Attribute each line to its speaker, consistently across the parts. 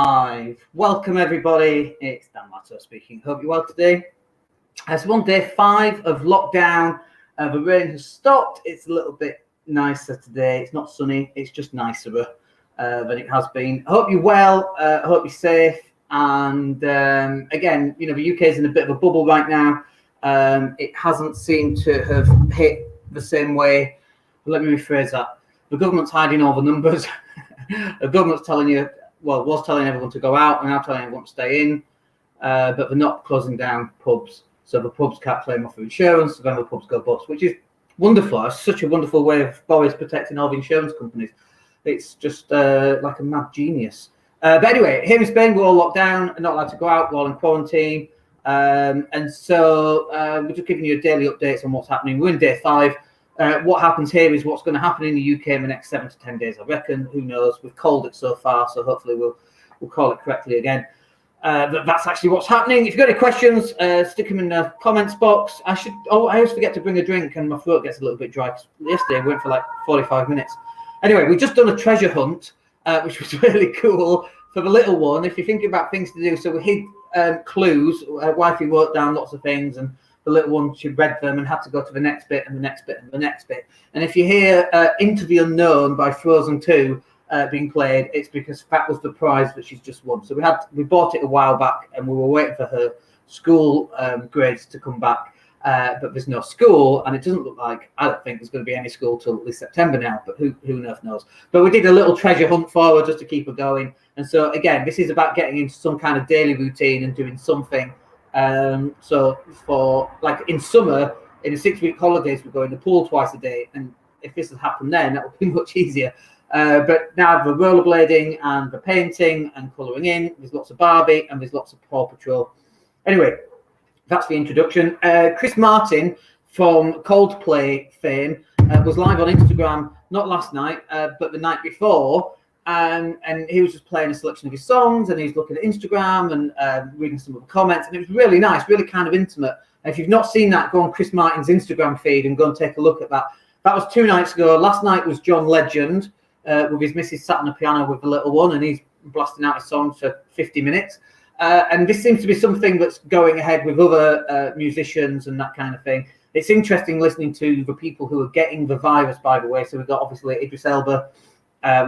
Speaker 1: live. Welcome everybody. It's Dan Matto speaking. Hope you're well today. It's on day 5 of lockdown. The rain has stopped. It's a little bit nicer today. It's not sunny. It's just nicer than it has been. I hope you're well. I hope you're safe. And again, you know, the UK is in a bit of a bubble right now. It hasn't seemed to have hit the same way. Let me rephrase that. The government's hiding all the numbers. The government's telling you, well, was telling everyone to go out and now telling everyone to stay in, but they're not closing down pubs. So the pubs can't claim off for insurance, so then the pubs go bust, which is wonderful. It's such a wonderful way of Boris protecting all the insurance companies. It's just like a mad genius. But anyway, here in Spain, we're all locked down and not allowed to go out. We're all in quarantine. And so we're just giving you daily updates on what's happening. We're in day 5. What happens here is what's going to happen in the UK in the next 7 to 10 days, I reckon. Who knows? We've called it so far, so hopefully we'll call it correctly again. That's actually what's happening. If you've got any questions, stick them in the comments box. I always forget to bring a drink and my throat gets a little bit dry. Yesterday we went for like 45 minutes. Anyway, we've just done a treasure hunt, which was really cool for the little one. If you're thinking about things to do, so we hid clues. Wifey wrote down lots of things, and the little one, she read them and had to go to the next bit and the next bit and the next bit. And if you hear Into the Unknown by Frozen 2 being played, it's because that was the prize that she's just won. So we bought it a while back and we were waiting for her school grades to come back, but there's no school, and it doesn't look like, I don't think there's going to be any school till at least September now, but who knows. But we did a little treasure hunt for her just to keep her going. And so again, this is about getting into some kind of daily routine and doing something. So for like in summer, in the 6-week holidays, we go in the pool twice a day, and if this had happened then, that would be much easier. But now the rollerblading and the painting and colouring in, there's lots of Barbie and there's lots of Paw Patrol. Anyway, that's the introduction. Chris Martin from Coldplay fame was live on Instagram, not last night, but the night before. And he was just playing a selection of his songs, and he's looking at Instagram and reading some of the comments, and it was really nice, really kind of intimate. And if you've not seen that, go on Chris Martin's Instagram feed and go and take a look at that. That was 2 nights ago. Last night was John Legend with his missus sat on the piano with the little one, and he's blasting out his songs for 50 minutes. And this seems to be something that's going ahead with other musicians and that kind of thing. It's interesting listening to the people who are getting the virus, by the way. So we've got obviously Idris Elba.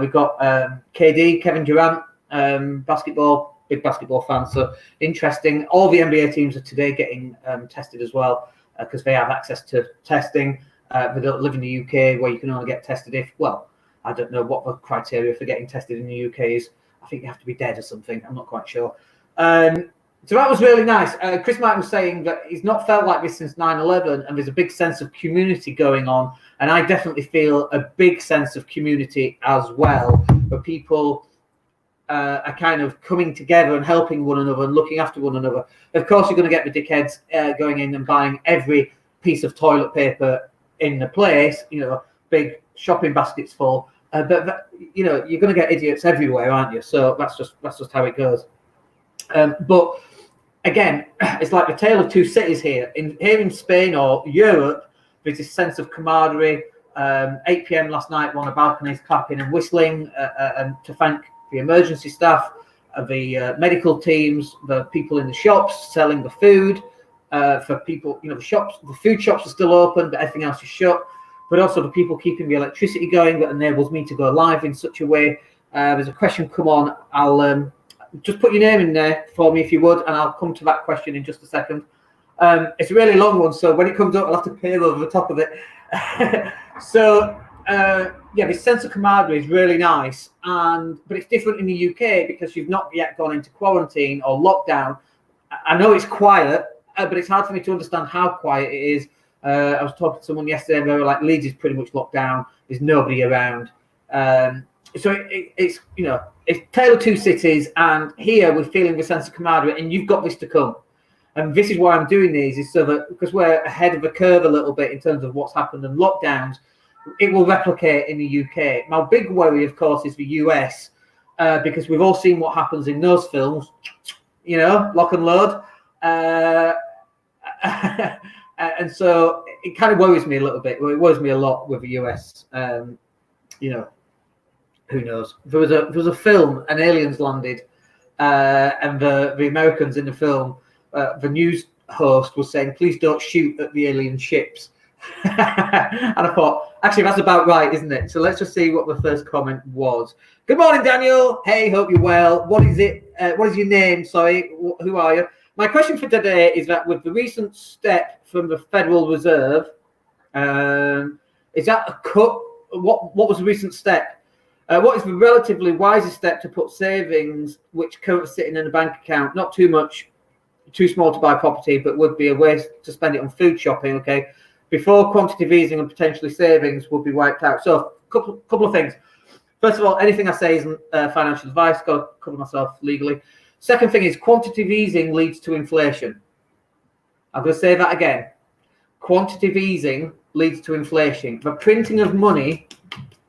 Speaker 1: We've got KD, Kevin Durant, basketball, big basketball fan. So interesting. All the NBA teams are today getting tested as well because they have access to testing. They don't live in the UK where you can only get tested if, well, I don't know what the criteria for getting tested in the UK is. I think you have to be dead or something. I'm not quite sure. So that was really nice. Chris Martin was saying that he's not felt like this since 9/11, and there's a big sense of community going on. And I definitely feel a big sense of community as well, where people are kind of coming together and helping one another and looking after one another. Of course, you're going to get the dickheads going in and buying every piece of toilet paper in the place, you know, big shopping baskets full. But you know, you're going to get idiots everywhere, aren't you? So that's just how it goes. But again, it's like the tale of two cities here. Here in Spain or Europe, there's this sense of camaraderie. 8 p.m. last night, we're on the balconies clapping and whistling and to thank the emergency staff, the medical teams, the people in the shops selling the food. For people, you know, the food shops are still open, but everything else is shut. But also the people keeping the electricity going that enables me to go live in such a way. There's a question come on. I'll just put your name in there for me if you would, and I'll come to that question in just a second. It's a really long one, so when it comes up, I'll have to peer over the top of it. So, yeah, this sense of camaraderie is really nice, but it's different in the UK because you've not yet gone into quarantine or lockdown. I know it's quiet, but it's hard for me to understand how quiet it is. I was talking to someone yesterday, and they were like, Leeds is pretty much locked down. There's nobody around. So it's, you know, it's tale of two cities, and here we're feeling the sense of camaraderie, and you've got this to come. And this is why I'm doing these, is so that because we're ahead of the curve a little bit in terms of what's happened in lockdowns, it will replicate in the UK. My big worry, of course, is the US, because we've all seen what happens in those films, you know, lock and load. And so it kind of worries me a little bit. Well, it worries me a lot with the US. You know, who knows? There was a film, and aliens landed, and the Americans in the film, the news host was saying, please don't shoot at the alien ships. And I thought, actually, that's about right, isn't it? So let's just see what the first comment was. Good morning, Daniel. Hey, hope you're well. What is it? What is your name? Sorry, who are you? My question for today is that with the recent step from the Federal Reserve, is that a cut? What was the recent step? What is the relatively wisest step to put savings which currently sitting in a bank account? Not too much, too small to buy property, but would be a waste to spend it on food shopping, okay? Before quantitative easing and potentially savings will be wiped out. So couple of things. First of all, anything I say isn't financial advice. Got to cover myself legally. Second thing is quantitative easing leads to inflation. I'm going to say that again. Quantitative easing leads to inflation. The printing of money,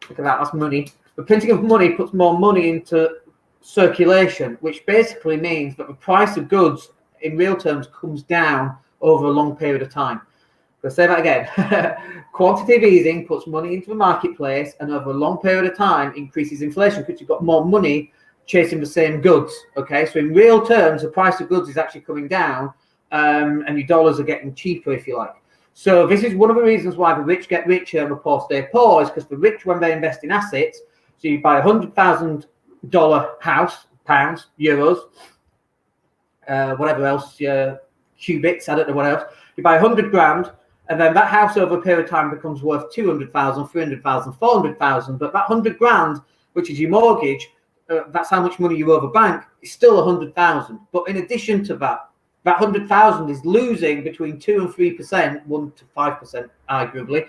Speaker 1: look at that, that's money. The printing of money puts more money into circulation, which basically means that the price of goods in real terms comes down over a long period of time. Let's say that again. Quantitative easing puts money into the marketplace and over a long period of time increases inflation because you've got more money chasing the same goods. Okay, so in real terms, the price of goods is actually coming down and your dollars are getting cheaper, if you like. So this is one of the reasons why the rich get richer and the poor stay poor, is because the rich, when they invest in assets, so you buy $100,000 house, pounds, euros, whatever else, cubits, I don't know what else. You buy 100 grand, and then that house over a period of time becomes worth 200,000, 300,000, 400,000. But that 100 grand, which is your mortgage, that's how much money you owe the bank, is still 100,000. But in addition to that, that 100,000 is losing between 2 and 3%, 1 to 5%, arguably,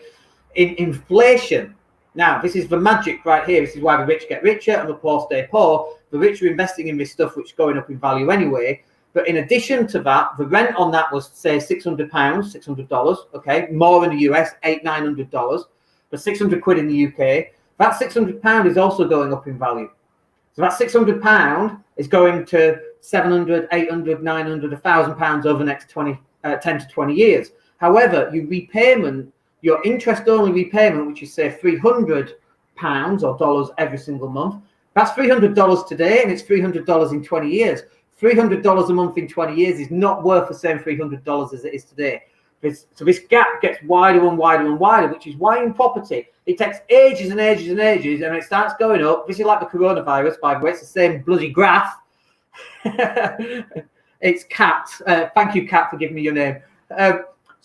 Speaker 1: in inflation. Now, this is the magic right here. This is why the rich get richer and the poor stay poor. The rich are investing in this stuff, which is going up in value anyway. But in addition to that, the rent on that was, say, £600, $600, okay? More in the US, $800, $900, but 600 quid in the UK. That £600 is also going up in value. So that £600 is going to 700, 800, 900, £1,000 over the next 10 to 20 years. However, your interest-only repayment, which is, say, £300 or dollars every single month, that's $300 today, and it's $300 in 20 years. $300 a month in 20 years is not worth the same $300 as it is today. So this gap gets wider and wider and wider, which is why in property, it takes ages and ages and ages, and it starts going up. This is like the coronavirus, by the way. It's the same bloody graph. It's Kat. Thank you, Kat, for giving me your name.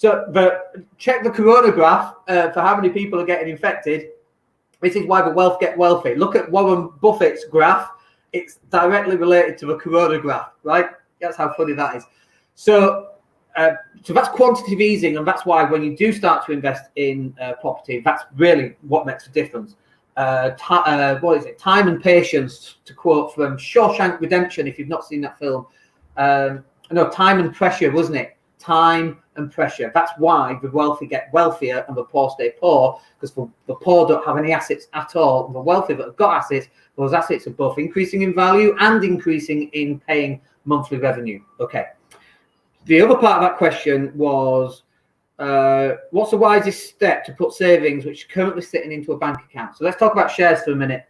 Speaker 1: Check the corona graph for how many people are getting infected. This is why the wealth get wealthy. Look at Warren Buffett's graph. It's directly related to the corona graph, right? That's how funny that is. So that's quantitative easing, and that's why when you do start to invest in property, that's really what makes a difference. What is it? Time and patience, to quote from Shawshank Redemption, if you've not seen that film. No, time and pressure, wasn't it? Time and pressure. That's why the wealthy get wealthier and the poor stay poor, because the poor don't have any assets at all. And the wealthy that have got assets, those assets are both increasing in value and increasing in paying monthly revenue. Okay. The other part of that question was, what's the wisest step to put savings which are currently sitting into a bank account? So let's talk about shares for a minute.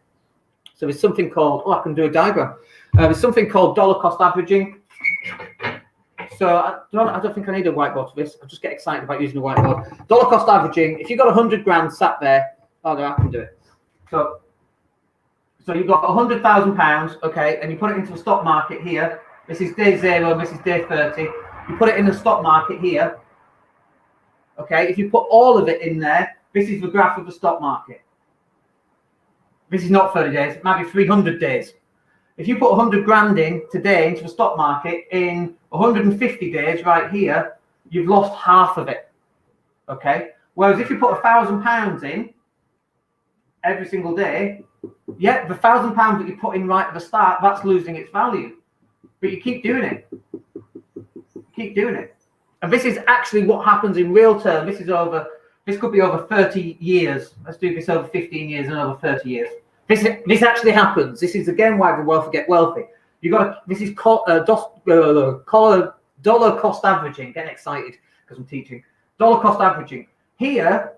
Speaker 1: So there's something called, I can do a diagram. There's something called dollar cost averaging. So I don't think I need a whiteboard for this. I just get excited about using a whiteboard. Dollar cost averaging. If you've got 100 grand sat there, no, I can do it. So you've got £100,000, okay, and you put it into the stock market here. This is day 0, and this is day 30. You put it in the stock market here. Okay, if you put all of it in there, this is the graph of the stock market. This is not 30 days, it might be 300 days. If you put 100 grand in today into the stock market, in 150 days right here, you've lost half of it. Okay, whereas if you put £1,000 in every single day, yeah, the £1,000 that you put in right at the start, that's losing its value. But you keep doing it. Keep doing it. And this is actually what happens in real term. This could be over 30 years. Let's do this over 15 years and over 30 years. This actually happens. This is again why the wealthy get wealthy. This is called dollar cost averaging. Getting excited because I'm teaching. Dollar cost averaging. Here,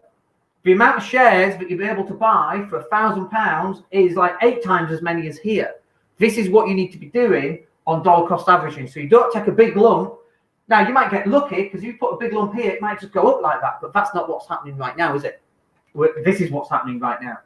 Speaker 1: the amount of shares that you'll be able to buy for £1,000 is like 8 times as many as here. This is what you need to be doing on dollar cost averaging. So you don't take a big lump. Now, you might get lucky because you put a big lump here, it might just go up like that. But that's not what's happening right now, is it? This is what's happening right now.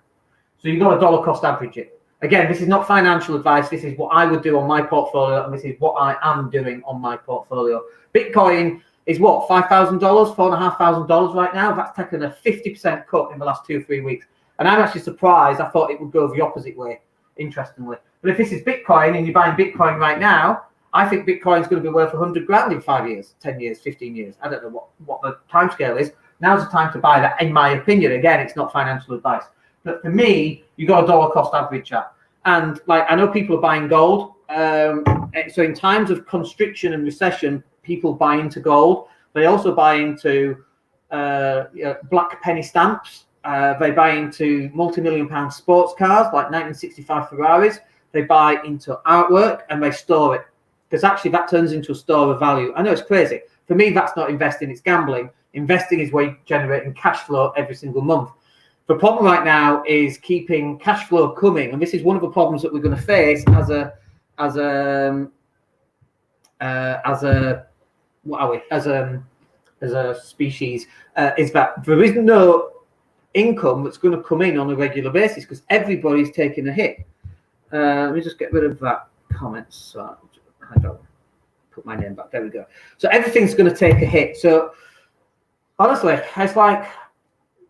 Speaker 1: So you've got to dollar cost average it. Again, this is not financial advice. This is what I would do on my portfolio, and this is what I am doing on my portfolio. Bitcoin is what, $5,000, $4,500 right now. That's taken a 50% cut in the last 2-3 weeks. And I'm actually surprised. I thought it would go the opposite way, interestingly. But if this is Bitcoin and you're buying Bitcoin right now, I think Bitcoin is going to be worth 100 grand in 5 years, 10 years, 15 years. I don't know what the time scale is. Now's the time to buy that, in my opinion. Again, it's not financial advice. But for me, you got a dollar cost average that. And like, I know people are buying gold. So in times of constriction and recession, people buy into gold. They also buy into black penny stamps. They buy into multi-million-pound sports cars like 1965 Ferraris. They buy into artwork and they store it, because actually that turns into a store of value. I know it's crazy. For me, that's not investing, it's gambling. Investing is where you're generating cash flow every single month. The problem right now is keeping cash flow coming, and this is one of the problems that we're going to face as a species, is that there is no income that's going to come in on a regular basis because everybody's taking a hit. Let me just get rid of that comment. So I don't put my name back. There we go. So everything's going to take a hit. So honestly, it's like,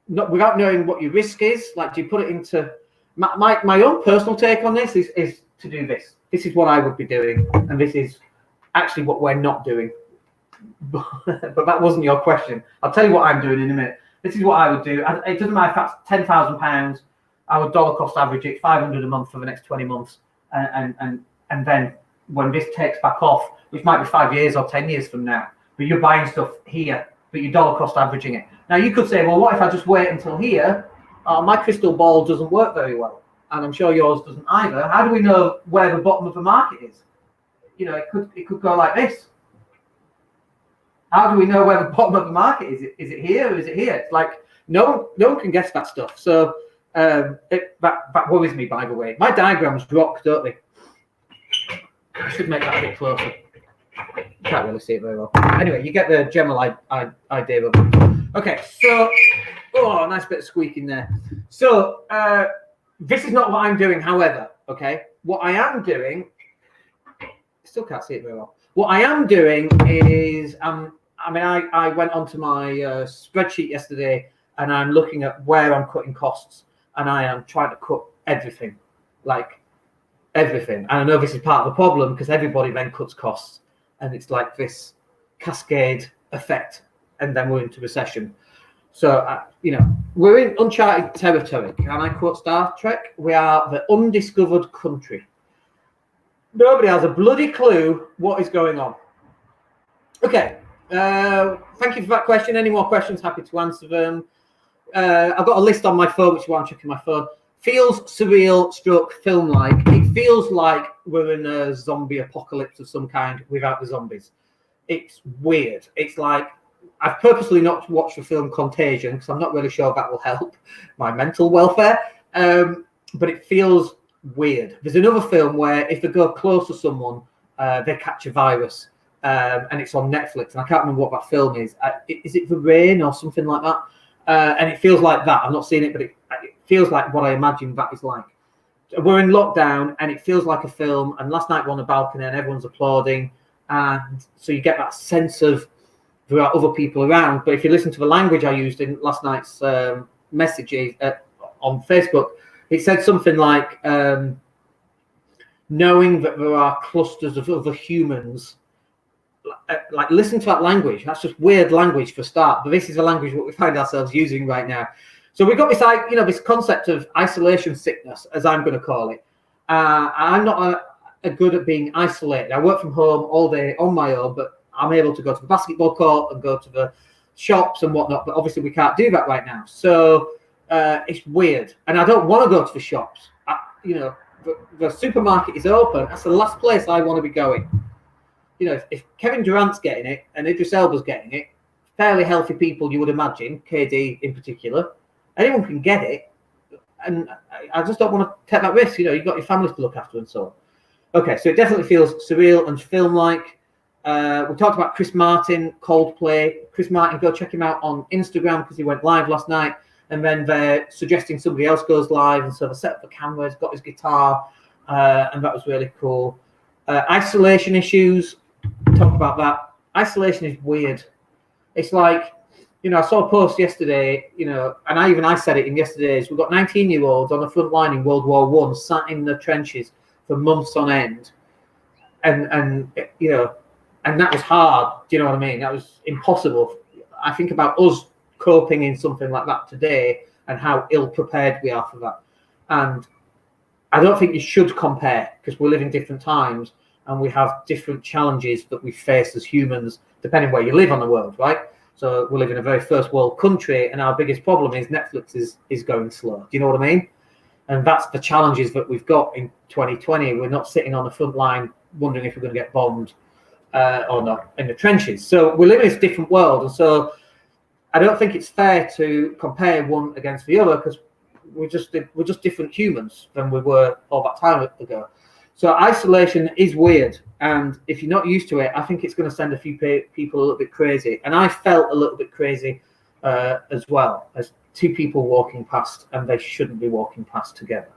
Speaker 1: not without knowing what your risk is. Like, do you put it into my own personal take on this is to do this. This is what I would be doing, and this is actually what we're not doing. But that wasn't your question. I'll tell you what I'm doing in a minute. This is what I would do. It doesn't matter if that's £10,000. I would dollar cost average it, $500 a month for the next 20 months, and then when this takes back off, which might be 5 years or 10 years from now, but you're buying stuff here, but you're dollar cost averaging it. Now you could say, well, what if I just wait until here? My crystal ball doesn't work very well, and I'm sure yours doesn't either. How do we know where the bottom of the market is? You know, it could go like this. How do we know where the bottom of the market is? Is it here or is it here? It's like no one can guess that stuff. So that worries me, by the way. My diagrams rock, don't they? I should make that a bit closer. You can't really see it very well. Anyway, you get the general idea of it. Okay, so, oh, nice bit of squeaking there. So this is not what I'm doing, however, okay? What I am doing, still can't see it very well. What I am doing is, I went onto my spreadsheet yesterday and I'm looking at where I'm cutting costs, and I am trying to cut everything, like everything. And I know this is part of the problem because everybody then cuts costs, and it's like this cascade effect, and then we're into recession. So, we're in uncharted territory. And I quote Star Trek, we are the undiscovered country. Nobody has a bloody clue what is going on. Okay. Thank you for that question. Any more questions? Happy to answer them. I've got a list on my phone, which is why I'm checking my phone. Feels surreal stroke film-like. It feels like we're in a zombie apocalypse of some kind without the zombies. It's weird. It's like, I've purposely not watched the film Contagion because I'm not really sure that will help my mental welfare. But it feels weird. There's another film where if they go close to someone, they catch a virus. And it's on Netflix, and I can't remember what that film is. Is it The Rain or something like that? And it feels like that. I've not seen it, but it feels like what I imagine that is like. We're in lockdown, and it feels like a film. And last night we're on a balcony, and everyone's applauding, and so you get that sense of there are other people around. But if you listen to the language I used in last night's messages on Facebook, it said something like knowing that there are clusters of other humans. Like, listen to that language. That's just weird language for a start, but this is the language what we find ourselves using right now. So we've got this, this concept of isolation sickness, as I'm going to call it. I'm not good at being isolated. I work from home all day on my own, but I'm able to go to the basketball court and go to the shops and whatnot. But obviously, we can't do that right now. So it's weird, and I don't want to go to the shops. The supermarket is open. That's the last place I want to be going. If Kevin Durant's getting it and Idris Elba's getting it, fairly healthy people, you would imagine, KD in particular, anyone can get it. And I just don't want to take that risk. You've got your family to look after and so on. Okay, so it definitely feels surreal and film-like. We talked about Chris Martin, Coldplay. Chris Martin, go check him out on Instagram because he went live last night. And then they're suggesting somebody else goes live. And so they set up the cameras, got his guitar, and that was really cool. Isolation issues, talk about that. Isolation is weird. It's like, I saw a post yesterday, and I said it in yesterday's. We've got 19-year-olds on the front line in World War I, sat in the trenches for months on end. And that was hard. Do you know what I mean? That was impossible. I think about us coping in something like that today and how ill-prepared we are for that. And I don't think you should compare because we live in different times and we have different challenges that we face as humans, depending where you live on the world, right? So we live in a very first world country and our biggest problem is Netflix is going slow. Do you know what I mean? And that's the challenges that we've got in 2020. We're not sitting on the front line wondering if we're going to get bombed or not in the trenches. So we live in this different world. And so I don't think it's fair to compare one against the other because we're just different humans than we were all that time ago. So isolation is weird. And if you're not used to it, I think it's going to send a few people a little bit crazy. And I felt a little bit crazy as well as two people walking past, and they shouldn't be walking past together.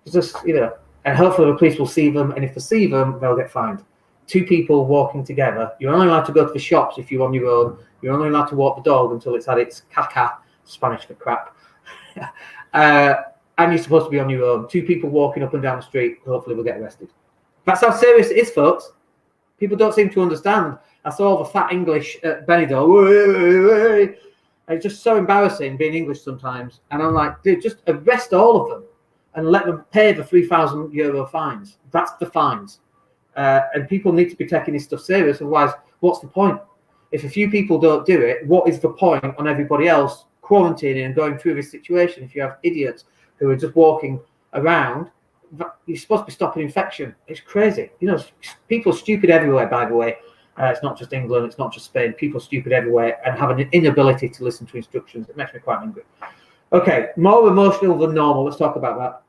Speaker 1: It's just, and hopefully the police will see them. And if they see them, they'll get fined. Two people walking together. You're only allowed to go to the shops if you're on your own. You're only allowed to walk the dog until it's had its caca, Spanish for crap. And you're supposed to be on your own. Two people walking up and down the street, hopefully will get arrested. That's how serious it is, folks. People don't seem to understand. I saw all the fat English at Benidorm. It's just so embarrassing being English sometimes. And I'm like, dude, just arrest all of them and let them pay the €3,000 fines. That's the fines. And people need to be taking this stuff serious. Otherwise, what's the point? If a few people don't do it, what is the point on everybody else quarantining and going through this situation? If you have idiots who are just walking around, you're supposed to be stopping infection. It's crazy. People are stupid everywhere, by the way. It's not just England, it's not just Spain. People are stupid everywhere and have an inability to listen to instructions. It makes me quite angry. Okay, more emotional than normal. Let's talk about that.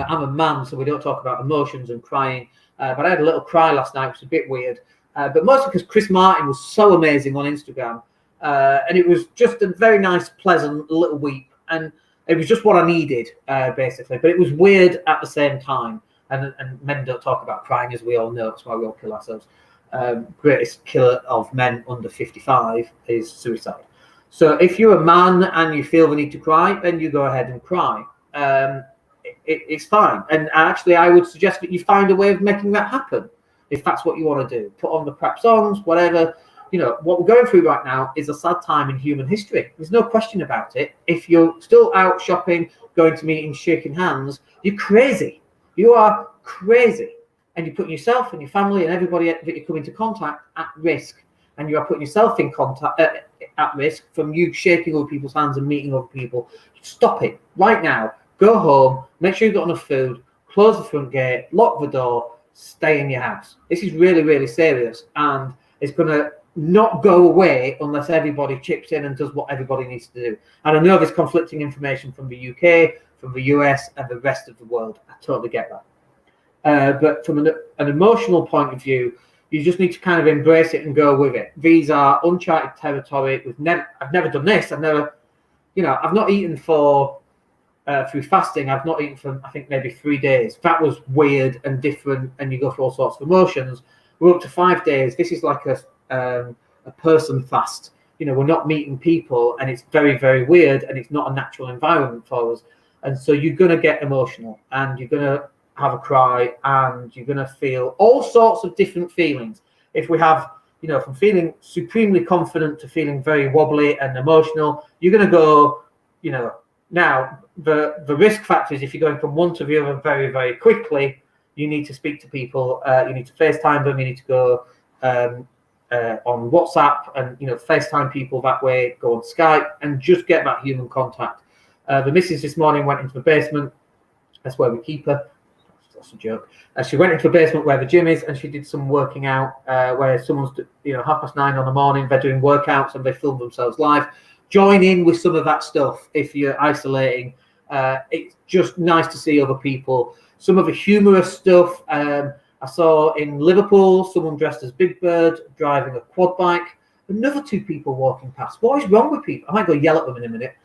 Speaker 1: I'm a man, so we don't talk about emotions and crying. But I had a little cry last night, which was a bit weird. But mostly because Chris Martin was so amazing on Instagram. And it was just a very nice, pleasant little weep. And it was just what I needed, basically. But it was weird at the same time. And men don't talk about crying, as we all know. That's why we all kill ourselves. Greatest killer of men under 55 is suicide. So if you're a man and you feel the need to cry, then you go ahead and cry. It's fine. And actually, I would suggest that you find a way of making that happen, if that's what you want to do. Put on the crap songs, whatever. What we're going through right now is a sad time in human history. There's no question about it. If you're still out shopping, going to meetings, shaking hands, you're crazy. You are crazy. And you're putting yourself and your family and everybody that you come into contact at risk. And you are putting yourself in contact at risk from you shaking other people's hands and meeting other people. Stop it right now. Go home. Make sure you've got enough food. Close the front gate. Lock the door. Stay in your house. This is really, really serious. And it's going to not go away unless everybody chips in and does what everybody needs to do. And I know there's conflicting information from the UK, from the US, and the rest of the world. I totally get that. But from an emotional point of view, you just need to kind of embrace it and go with it. These are uncharted territory. I've never done this. I've not eaten through fasting. I've not eaten for, I think, maybe 3 days. That was weird and different, and you go through all sorts of emotions. We're up to 5 days. This is like a person fast. We're not meeting people, and it's very, very weird, and it's not a natural environment for us. And so you're going to get emotional, and you're going to have a cry, and you're going to feel all sorts of different feelings. If we have, from feeling supremely confident to feeling very wobbly and emotional, you're going to go, now the risk factors, if you're going from one to the other very, very quickly, you need to speak to people, you need to FaceTime them, you need to go on WhatsApp and, FaceTime people that way, go on Skype and just get that human contact. The missus this morning went into the basement. That's where we keep her. That's a joke. She went into the basement where the gym is, and she did some working out where someone's, 9:30 in the morning, they're doing workouts and they film themselves live. Join in with some of that stuff if you're isolating It's just nice to see other people. Some of the humorous stuff. I saw in Liverpool someone dressed as Big Bird driving a quad bike. Another 2 people walking past. What is wrong with people? I might go yell at them in a minute.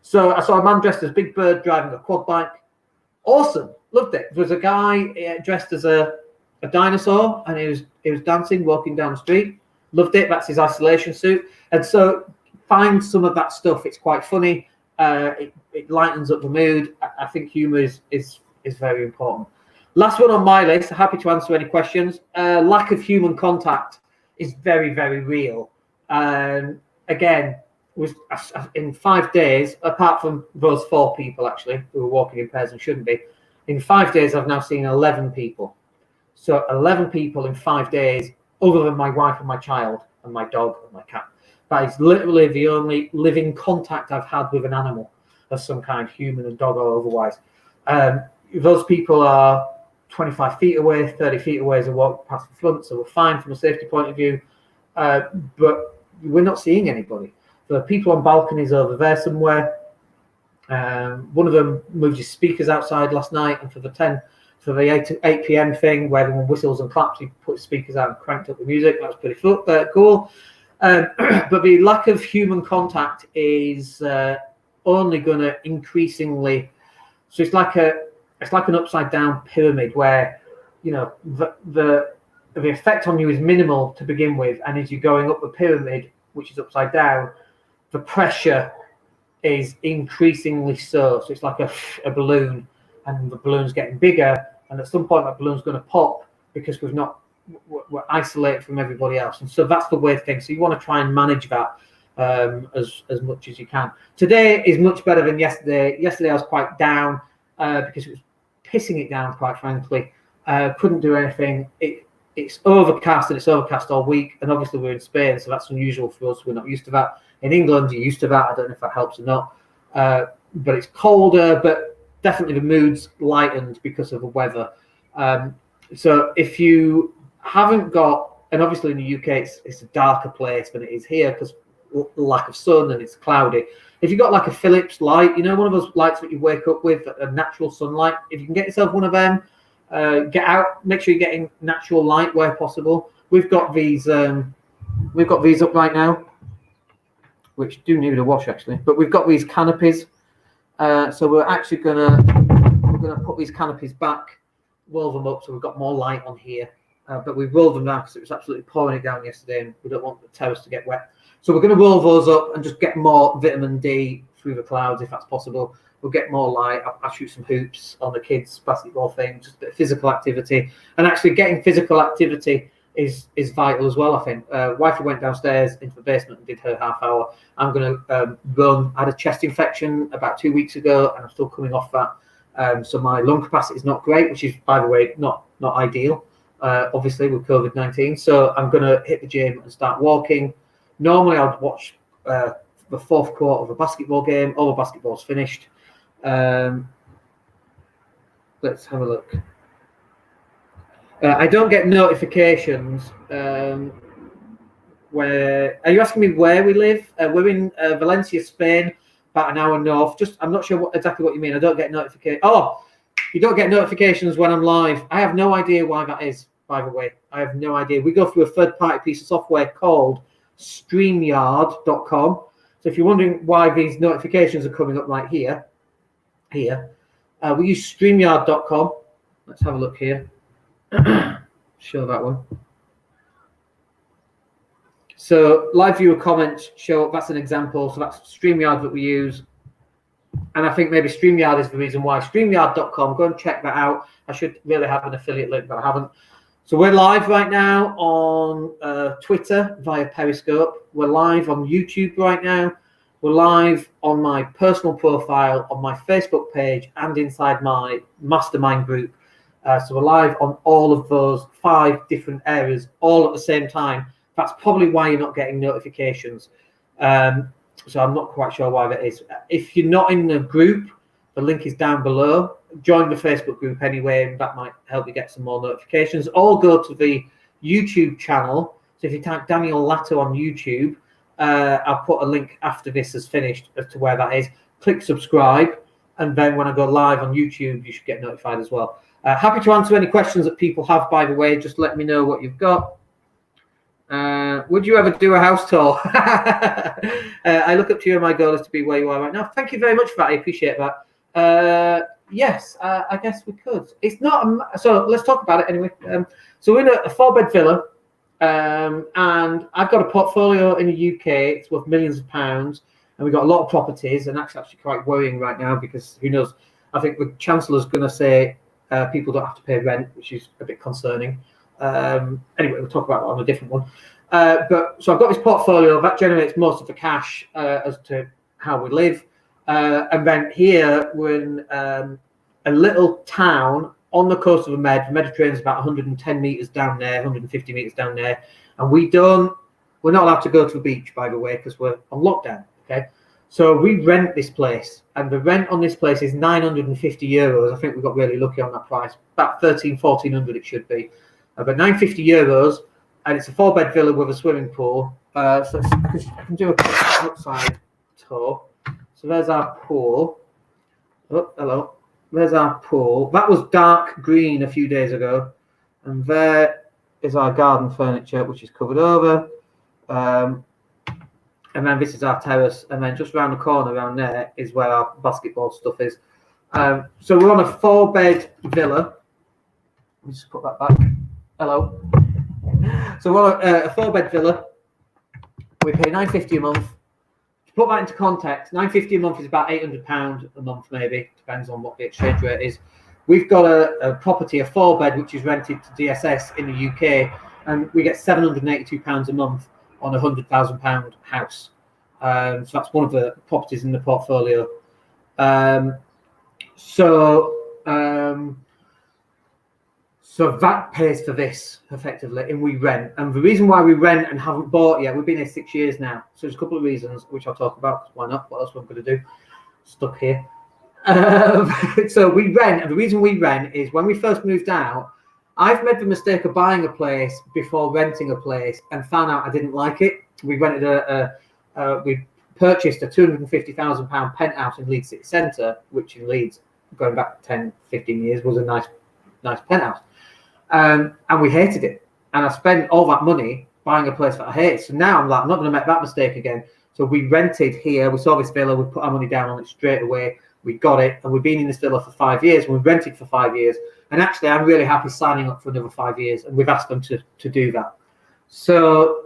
Speaker 1: So I saw a man dressed as Big Bird driving a quad bike. Awesome, loved it. There was a guy dressed as a dinosaur, and he was dancing, walking down the street. Loved it. That's his isolation suit. And so find some of that stuff. It's quite funny. It lightens up the mood. I think humour is very important. Last one on my list. Happy to answer any questions. Lack of human contact is very, very real. Again, was in 5 days, apart from those 4 people actually who were walking in pairs and shouldn't be. In 5 days, I've now seen 11 people. So 11 people in 5 days, other than my wife and my child and my dog and my cat. That is literally the only living contact I've had with an animal of some kind, human and dog or otherwise. Those people are 25 feet away, 30 feet away as I walk past the front, so we're fine from a safety point of view. But we're not seeing anybody. There are people on balconies over there somewhere. One of them moved his speakers outside last night, and for the 8 p.m. thing where everyone whistles and claps, he put his speakers out and cranked up the music. That was pretty cool. But the lack of human contact is only going to increasingly. So it's like an upside down pyramid where, you know, the effect on you is minimal to begin with, and as you're going up the pyramid, which is upside down, the pressure is increasingly so. So it's like a balloon, and the balloon's getting bigger, and at some point that balloon's going to pop because we're isolated from everybody else. And so that's the weird thing. So you want to try and manage that as much as you can. Today is much better than yesterday. Yesterday I was quite down because it was pissing it down, quite frankly. Couldn't do anything. It's overcast, and it's overcast all week. And obviously we're in Spain, so that's unusual for us. We're not used to that. In England, you're used to that. I don't know if that helps or not. But it's colder, but definitely the mood's lightened because of the weather. So if you haven't got, and obviously in the UK it's a darker place than it is here because lack of sun and it's cloudy. If you've got like a Philips light, you know, one of those lights that you wake up with, a natural sunlight, if you can get yourself one of them, get out, make sure you're getting natural light where possible. We've got these up right now, which do need a wash actually, but we've got these canopies. So we're actually gonna put these canopies back, roll them up so we've got more light on here. But we rolled them down because it was absolutely pouring it down yesterday, and we don't want the terrace to get wet. So we're going to roll those up and just get more vitamin D through the clouds if that's possible. We'll get more light. I'll shoot some hoops on the kids' basketball thing, just a bit of physical activity. And actually getting physical activity is vital as well, I think. Wifey went downstairs into the basement and did her half hour. I'm going to run. I had a chest infection about 2 weeks ago, and I'm still coming off that. So my lung capacity is not great, which is, by the way, not ideal. Obviously with COVID-19, so I'm going to hit the gym and start walking. Normally I'd watch the fourth quarter of a basketball game. All the basketball's finished. Let's have a look. I don't get notifications. Where are you asking me where we live? We're in Valencia, Spain, about an hour north. I'm not sure exactly what you mean. I don't get notifications. Oh, you don't get notifications when I'm live. I have no idea why that is, by the way. I have no idea. We go through a third-party piece of software called StreamYard.com. So if you're wondering why these notifications are coming up right here, we use StreamYard.com. Let's have a look here. Show that one. So live viewer comments show up. That's an example. So that's StreamYard that we use. And I think maybe StreamYard is the reason why. StreamYard.com, go and check that out. I should really have an affiliate link, but I haven't. So we're live right now on Twitter via Periscope. We're live on YouTube right now. We're live on my personal profile, on my Facebook page, and inside my mastermind group. So we're live on all of those 5 different areas all at the same time. That's probably why you're not getting notifications. So I'm not quite sure why that is. If you're not in the group, the link is down below. Join the Facebook group anyway, and that might help you get some more notifications. Or go to the YouTube channel. So if you type Daniel Latto on YouTube, I'll put a link after this is finished as to where that is. Click subscribe, and then when I go live on YouTube, you should get notified as well. Happy to answer any questions that people have, by the way. Just let me know what you've got. Would you ever do a house tour? I look up to you, and my goal is to be where you are right now. Thank you very much for that. I appreciate that. Yes, I guess we could. It's not so let's talk about it anyway. So we're in a 4-bed villa, and I've got a portfolio in the UK. It's worth millions of pounds, and we've got a lot of properties, and that's actually quite worrying right now because who knows? I think the Chancellor's going to say people don't have to pay rent, which is a bit concerning. Anyway, we'll talk about that on a different one. So I've got this portfolio that generates most of the cash as to how we live. And then here we're in a little town on the coast of the Med. The Mediterranean is about 110 meters down there, 150 meters down there. And we're not allowed to go to the beach, by the way, because we're on lockdown. Okay. So we rent this place, and the rent on this place is €950. I think we got really lucky on that price. About 1,400 it should be. But €950, and it's a 4-bed villa with a swimming pool. So I can do a quick outside tour. So there's our pool. Oh, hello. There's our pool. That was dark green a few days ago. And there is our garden furniture, which is covered over. And then this is our terrace. And then just around the corner around there is where our basketball stuff is. So we're on a 4-bed villa. Let me just put that back. Hello. So we're on a 4-bed villa. We pay £950 a month. To put that into context, £950 a month is about £800 a month, maybe. Depends on what the exchange rate is. We've got a property, a 4-bed, which is rented to DSS in the UK, and we get £782 a month on a £100,000 house. So that's one of the properties in the portfolio. So that pays for this effectively, and we rent. And the reason why we rent and haven't bought yet, we've been here 6 years now. So there's a couple of reasons which I'll talk about. Why not? What else am I going to do? Stuck here. So we rent, and the reason we rent is when we first moved out, I've made the mistake of buying a place before renting a place and found out I didn't like it. We purchased a £250,000 penthouse in Leeds City Centre, which in Leeds, going back 10, 15 years, was a nice penthouse. And we hated it. And I spent all that money buying a place that I hated. So now I'm like, I'm not going to make that mistake again. So we rented here. We saw this villa. We put our money down on it straight away. We got it. And we've been in this villa for 5 years. And we've rented for 5 years. And actually, I'm really happy signing up for another 5 years. And we've asked them to do that. So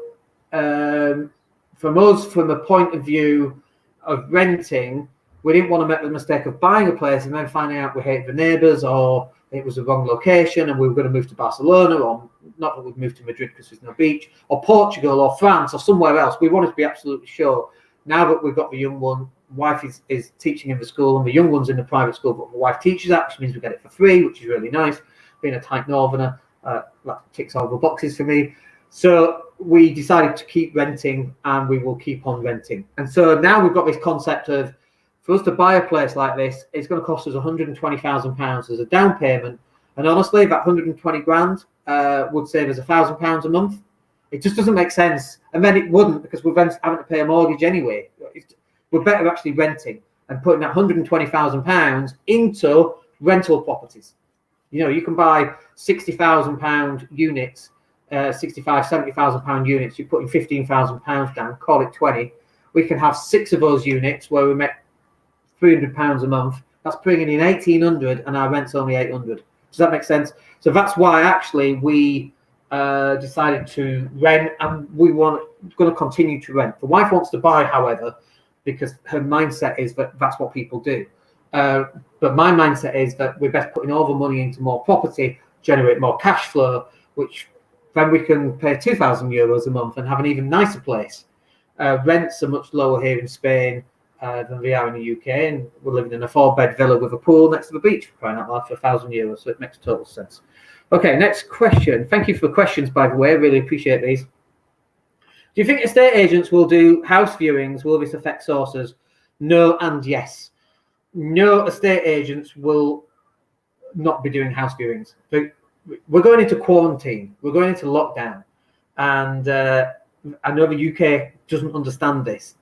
Speaker 1: from us, from a point of view of renting, we didn't want to make the mistake of buying a place and then finding out we hated the neighbours, or it was the wrong location and we were going to move to Barcelona, or not that we'd move to Madrid because there's no beach, or Portugal or France or somewhere else. We wanted to be absolutely sure. Now that we've got the young one, wife is teaching in the school, and the young one's in the private school, but my wife teaches that, which means we get it for free, which is really nice. Being a tight northerner, that ticks all the boxes for me. So we decided to keep renting, and we will keep on renting. And so now we've got this concept of, for us to buy a place like this, it's going to cost us £120,000 as a down payment. And honestly, that 120 grand would save us £1,000 a month. It just doesn't make sense. And then it wouldn't, because we're having to pay a mortgage anyway. We're better actually renting and putting that £120,000 into rental properties. You know, you can buy £60,000 units, 65, £70,000 units. You're putting £15,000 down, call it 20. We can have 6 of those units where we make £300 a month. That's bringing in £1,800, and our rent's only £800. Does that make sense? So that's why actually we decided to rent, and we going to continue to rent. The wife wants to buy, however, because her mindset is that that's what people do. But my mindset is that we're best putting all the money into more property, generate more cash flow, which then we can pay €2,000 a month and have an even nicer place. Rents are much lower here in Spain than they are in the UK, and we're living in a 4-bed villa with a pool next to the beach, for crying out loud, for €1,000, so it makes total sense. Okay, next question. Thank you for the questions, by the way. I really appreciate these. Do you think estate agents will do house viewings? Will this affect sources? No and yes. No estate agents will not be doing house viewings. We're going into quarantine. We're going into lockdown. And I know the UK doesn't understand this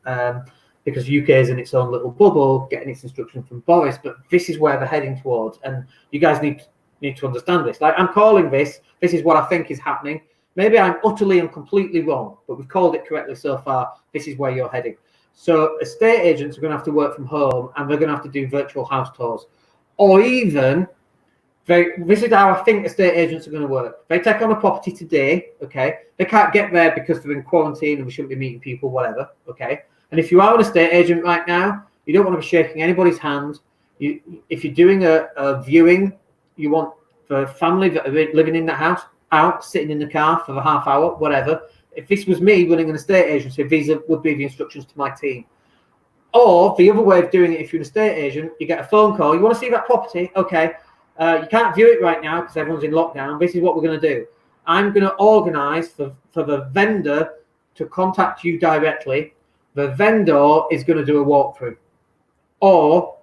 Speaker 1: because UK is in its own little bubble, getting its instruction from Boris. But this is where they're heading towards, and you guys need to understand this. Like, I'm calling this. This is what I think is happening. Maybe I'm utterly and completely wrong, but we've called it correctly so far. This is where you're heading. So estate agents are going to have to work from home, and they're going to have to do virtual house tours, or even. This is how I think estate agents are going to work. They take on a property today, okay? They can't get there because they're in quarantine and we shouldn't be meeting people, whatever, okay? And if you are an estate agent right now, you don't want to be shaking anybody's hand. If you're doing a viewing, you want the family that are living in that house out, sitting in the car for a half hour, whatever. If this was me running an estate agency, these would be the instructions to my team. Or the other way of doing it, if you're an estate agent, you get a phone call. You want to see that property? Okay. You can't view it right now because everyone's in lockdown. This is what we're going to do. I'm going to organise for the vendor to contact you directly. The vendor is going to do a walkthrough. Or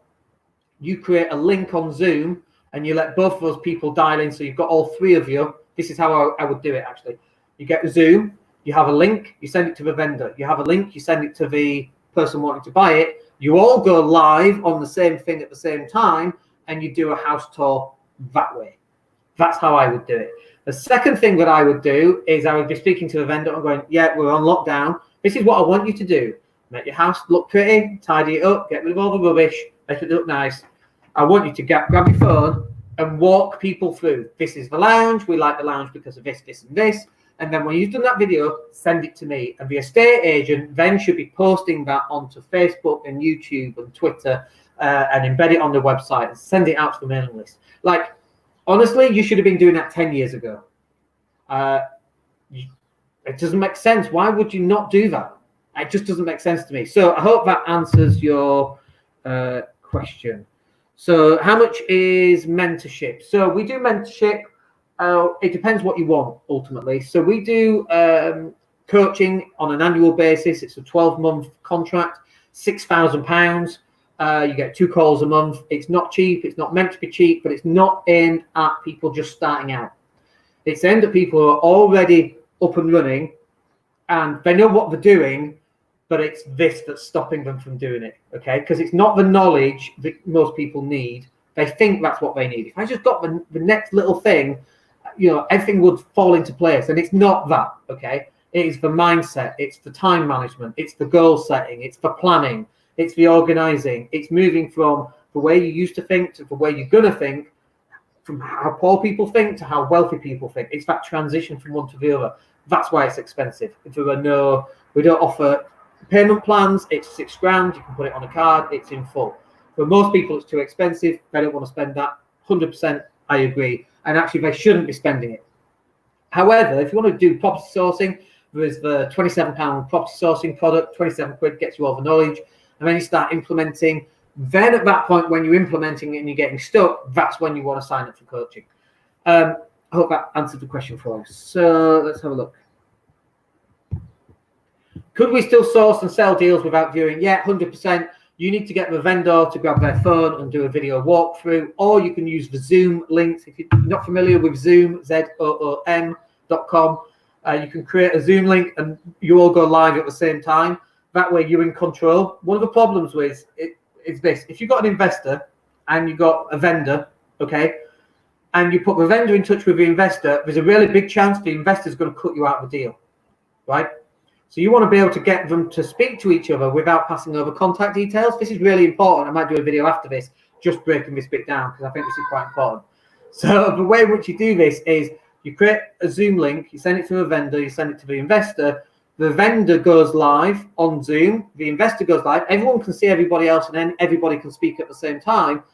Speaker 1: you create a link on Zoom and you let both of those people dial in. So you've got all three of you. This is how I would do it, actually. You get Zoom. You have a link. You send it to the vendor. You have a link. You send it to the person wanting to buy it. You all go live on the same thing at the same time. And you do a house tour that way. That's how I would do it. The second thing that I would do is I would be speaking to the vendor and going, yeah, we're on lockdown. This is what I want you to do. Make your house look pretty, tidy it up, get rid of all the rubbish, make it look nice. I want you to grab your phone and walk people through. This is the lounge. We like the lounge because of this, this, and this. And then when you've done that video, send it to me. And the estate agent then should be posting that onto Facebook and YouTube and Twitter and embed it on the website and send it out to the mailing list. Like, honestly, you should have been doing that 10 years ago. It doesn't make sense. Why would you not do that? It just doesn't make sense to me. So I hope that answers your question. So how much is mentorship? So we do mentorship. It depends what you want, ultimately. So we do coaching on an annual basis. It's a 12-month contract, £6,000. You get 2 calls a month. It's not cheap. It's not meant to be cheap, but it's not aimed at people just starting out. It's aimed at people who are already up and running and they know what they're doing, but it's this that's stopping them from doing it, okay? Because it's not the knowledge that most people need. They think that's what they need. If I just got the next little thing, you know, everything would fall into place. And it's not that, okay? It is the mindset. It's the time management. It's the goal setting. It's the planning. It's the organizing. It's moving from the way you used to think to the way you're going to think, from how poor people think to how wealthy people think. It's that transition from one to the other. That's why it's expensive. If there are we don't offer payment plans. It's £6,000. You can put it on a card. It's in full. For most people, it's too expensive. They don't want to spend that. 100%, I agree. And actually, they shouldn't be spending it. However, if you want to do property sourcing, there is the £27 property sourcing product. 27 quid gets you all the knowledge. And then you start implementing. Then at that point, when you're implementing it and you're getting stuck, that's when you want to sign up for coaching. I hope that answered the question for us. So let's have a look. Could we still source and sell deals without viewing? Yeah, 100%. You need to get the vendor to grab their phone and do a video walkthrough, or you can use the Zoom links. If you're not familiar with Zoom, ZOOM.com, you can create a Zoom link and you all go live at the same time. That way you're in control. One of the problems with it is this. If you've got an investor and you've got a vendor, okay, and you put the vendor in touch with the investor, there's a really big chance the investor's going to cut you out of the deal, right? So you want to be able to get them to speak to each other without passing over contact details. This is really important. I might do a video after this, just breaking this bit down, because I think this is quite important. So the way in which you do this is you create a Zoom link, you send it to a vendor, you send it to the investor. The vendor goes live on Zoom. The investor goes live. Everyone can see everybody else, and then everybody can speak at the same time.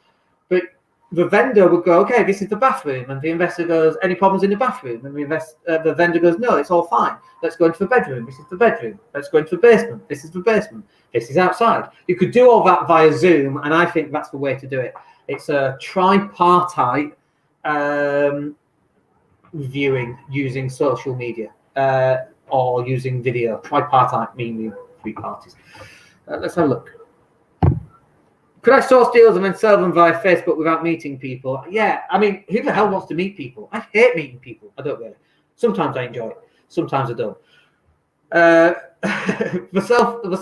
Speaker 1: But the vendor would go, okay, this is the bathroom. And the investor goes, any problems in the bathroom? And the vendor goes, no, it's all fine. Let's go into the bedroom. This is the bedroom. Let's go into the basement. This is the basement. This is outside. You could do all that via Zoom, and I think that's the way to do it. It's a tripartite viewing using social media or using video. Tripartite meaning 3 parties. Let's have a look. Could I source deals and then sell them via Facebook without meeting people? Yeah, I mean, who the hell wants to meet people? I hate meeting people. I don't really. Sometimes I enjoy it. Sometimes I don't. The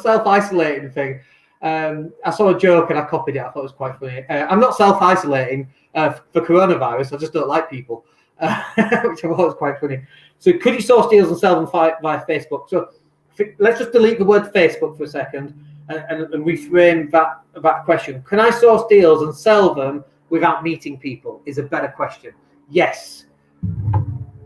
Speaker 1: self-isolating thing. I saw a joke and I copied it. I thought it was quite funny. I'm not self-isolating for coronavirus. I just don't like people, which I thought was quite funny. So could you source deals and sell them via Facebook? So let's just delete the word Facebook for a second and reframe that question. Can I source deals and sell them without meeting people is a better question. Yes.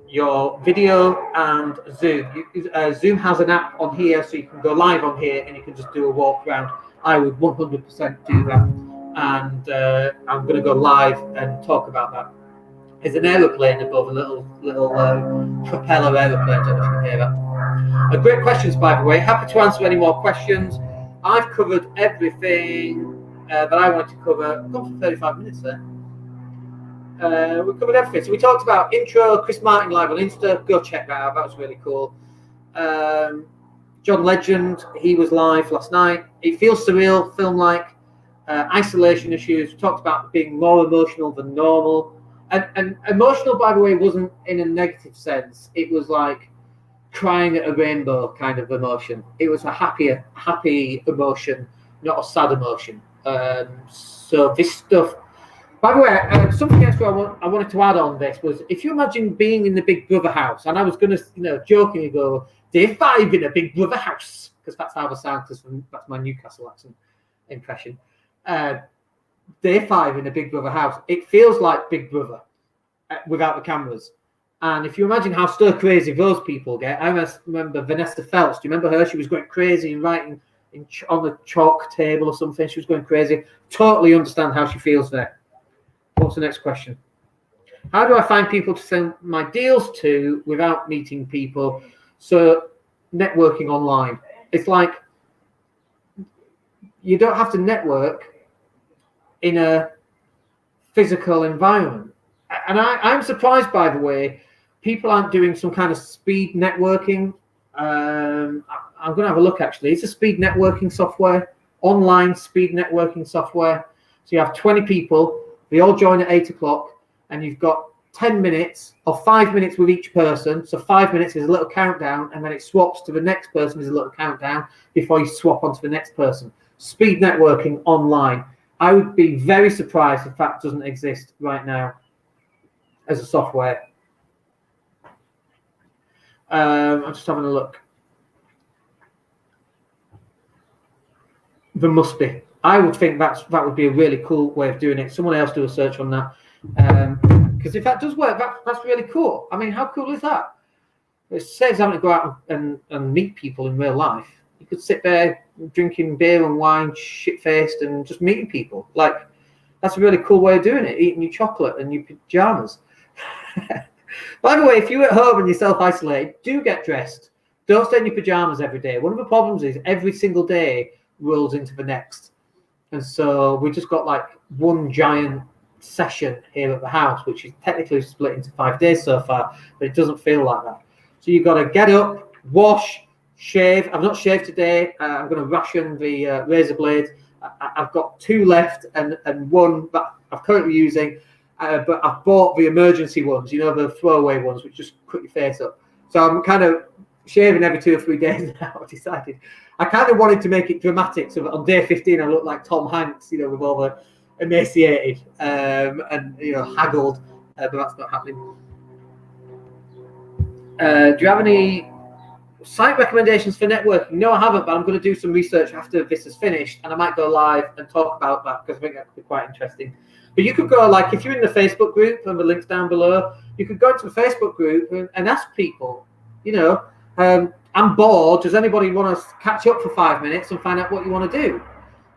Speaker 1: Your video and Zoom. Zoom has an app on here, so you can go live on here and you can just do a walk around. I would 100% do that, and I'm going to go live and talk about that. There's an aeroplane above, a little propeller aeroplane. I don't know if you can hear that. Great questions, by the way. Happy to answer any more questions. I've covered everything that I wanted to cover. I've gone for 35 minutes there. We covered everything. So we talked about intro, Chris Martin live on Insta. Go check that out. That was really cool. John Legend, he was live last night. It feels surreal, film-like. Isolation issues. We talked about being more emotional than normal. And emotional, by the way, wasn't in a negative sense. It was like crying at a rainbow kind of emotion. It was a happy emotion, not a sad emotion. So this stuff. By the way, something else I wanted to add on this was, if you imagine being in the Big Brother house, and I was going to, jokingly go, day 5 in a Big Brother house, because that's how I sound, because that's my Newcastle accent impression. Day 5 in a Big Brother house, it feels like Big Brother without the cameras. And if you imagine how stir crazy those people get, I remember Vanessa Feltz. Do you remember her? She was going crazy and writing on the chalk table or something. She was going crazy. Totally understand how she feels there. What's the next question? How do I find people to send my deals to without meeting people? So networking online. It's like you don't have to network in a physical environment. And I'm surprised, by the way, people aren't doing some kind of speed networking. I'm going to have a look, actually. It's a speed networking software, online speed networking software. So you have 20 people. They all join at 8 o'clock, and you've got 10 minutes or 5 minutes with each person. So 5 minutes is a little countdown, and then it swaps to the next person is a little countdown before you swap onto the next person. Speed networking online. I would be very surprised if that doesn't exist right now as a software. I'm just having a look. There must be. I would think that would be a really cool way of doing it. Someone else do a search on that. Because if that does work, that's really cool. I mean, how cool is that? It saves having to go out and meet people in real life. You could sit there drinking beer and wine, shit-faced, and just meeting people. Like, that's a really cool way of doing it, eating your chocolate and your pajamas. By the way, if you're at home and you're self-isolated, do get dressed. Don't stay in your pajamas every day. One of the problems is every single day rolls into the next. And so we just got like one giant session here at the house, which is technically split into 5 days so far, but it doesn't feel like that. So you've got to get up, wash, shave. I've not shaved today. I'm going to ration the razor blades. I've got 2 left and one that I'm currently using, but I've bought the emergency ones, the throwaway ones, which just cut your face up. So I'm kind of shaving every 2 or 3 days now. I've decided. I kind of wanted to make it dramatic, so that on day 15 I look like Tom Hanks, with all the emaciated and haggled, but that's not happening. Do you have any site recommendations for networking? No, I haven't, but I'm going to do some research after this is finished, and I might go live and talk about that because I think that could be quite interesting. But you could go, like, if you're in the Facebook group, and the link's down below, you could go into the Facebook group and ask people, I'm bored. Does anybody want to catch up for 5 minutes and find out what you want to do?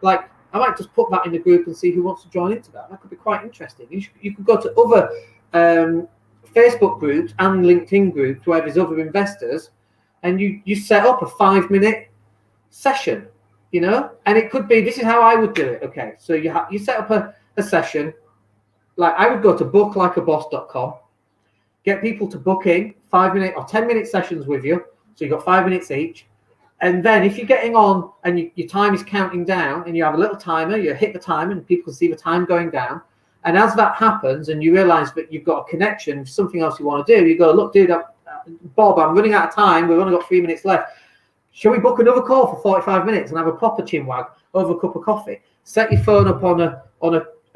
Speaker 1: Like, I might just put that in the group and see who wants to join into that. That could be quite interesting. You could go to other Facebook groups and LinkedIn groups where there's other investors, and you set up a 5-minute session, and it could be, this is how I would do it. Okay, so you set up a session. Like, I would go to booklikeaboss.com, get people to book in 5-minute or 10-minute sessions with you. So you've got 5 minutes each. And then if you're getting on and your time is counting down and you have a little timer, you hit the timer and people can see the time going down. And as that happens and you realize that you've got a connection, something else you want to do, you go, look, dude, Bob, I'm running out of time. We've only got 3 minutes left. shall we book another call for 45 minutes and have a proper chinwag over a cup of coffee? Set your phone up on a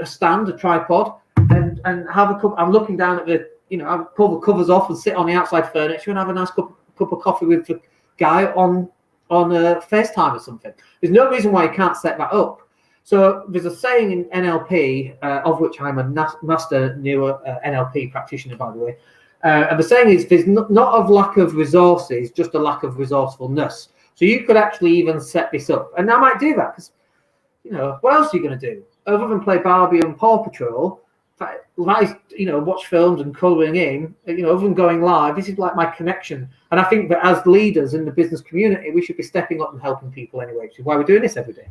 Speaker 1: stand, a tripod, and have a cup. I'm looking down at the, I'll pull the covers off and sit on the outside furniture and have a nice cup of coffee with the guy on FaceTime or something. There's no reason why you can't set that up. So there's a saying in NLP, of which I'm a master newer NLP practitioner, by the way. And the saying is, there's not a lack of resources, just a lack of resourcefulness. So you could actually even set this up. And I might do that because, what else are you going to do? Other than play Barbie and Paw Patrol, that is, watch films and colouring in, other than going live, this is like my connection. And I think that as leaders in the business community, we should be stepping up and helping people anyway, which is why we're doing this every day.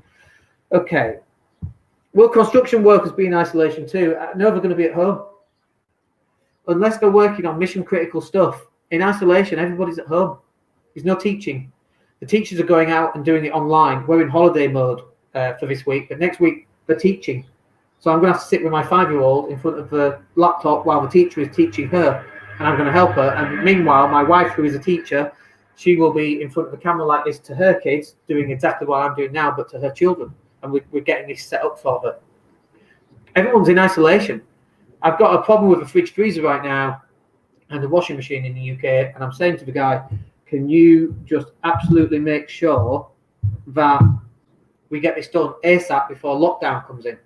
Speaker 1: Okay. Will construction workers be in isolation too? No, they're going to be at home. Unless they're working on mission critical stuff. In isolation, everybody's at home. There's no teaching. The teachers are going out and doing it online. We're in holiday mode for this week, but next week they're teaching. So I'm going to have to sit with my 5-year-old in front of the laptop while the teacher is teaching her, and I'm going to help her. And meanwhile, my wife, who is a teacher, she will be in front of the camera like this to her kids, doing exactly what I'm doing now, but to her children. And we're getting this set up for her. Everyone's in isolation. I've got a problem with a fridge freezer right now and a washing machine in the UK. And I'm saying to the guy, can you just absolutely make sure that we get this done ASAP before lockdown comes in?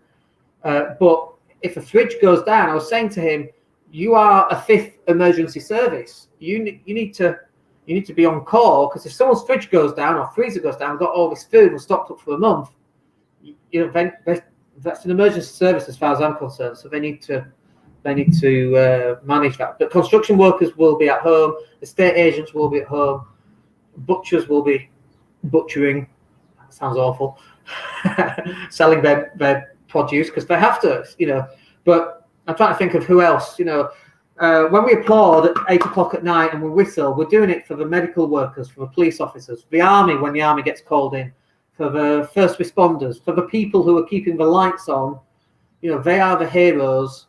Speaker 1: But if a fridge goes down, I was saying to him, you are a 5th emergency service. You need to be on call, because if someone's fridge goes down or freezer goes down, got all this food and stocked up for a month, that's an emergency service as far as I'm concerned. So they need to manage that. But construction workers will be at home. Estate agents will be at home. Butchers will be butchering. That sounds awful. Selling their produce because they have to, But I'm trying to think of who else. When we applaud at 8 o'clock at night and we whistle, we're doing it for the medical workers, for the police officers, the army when the army gets called in, for the first responders, for the people who are keeping the lights on. They are the heroes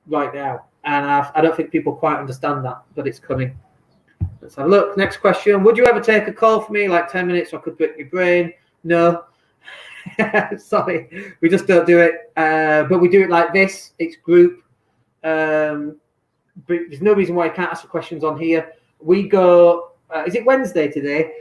Speaker 1: right now. And I don't think people quite understand that, but it's coming. Let's have a look. Next question. Would you ever take a call for me, like 10 minutes, so I could pick your brain? No. Sorry. We just don't do it. But we do it like this. It's group. But there's no reason why you can't ask the questions on here. We go, is it Wednesday today?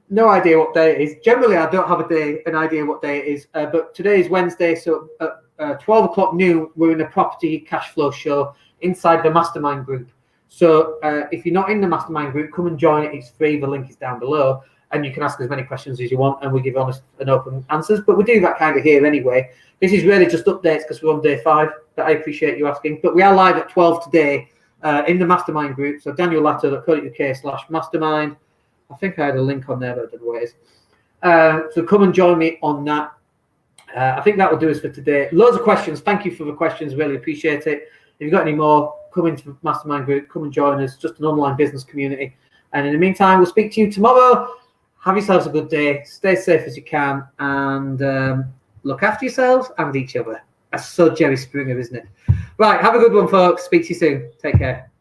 Speaker 1: No idea what day it is. Generally, I don't have an idea what day it is. But today is Wednesday, so at 12 o'clock noon, we're in a property cash flow show inside the mastermind group. So if you're not in the mastermind group, come and join it. It's free. The link is down below. And you can ask as many questions as you want, and we give honest and open answers. But we do that kind of here anyway. This is really just updates because we're on day 5. But I appreciate you asking. But we are live at 12 today in the mastermind group. So daniellatto.co.uk/mastermind. I think I had a link on there, but I don't know what it is. So come and join me on that. I think that will do us for today. Loads of questions. Thank you for the questions. Really appreciate it. If you've got any more, come into the mastermind group. Come and join us. Just an online business community. And in the meantime, we'll speak to you tomorrow. Have yourselves a good day. Stay safe as you can. And look after yourselves and each other. That's so Jerry Springer, isn't it? Right. Have a good one, folks. Speak to you soon. Take care.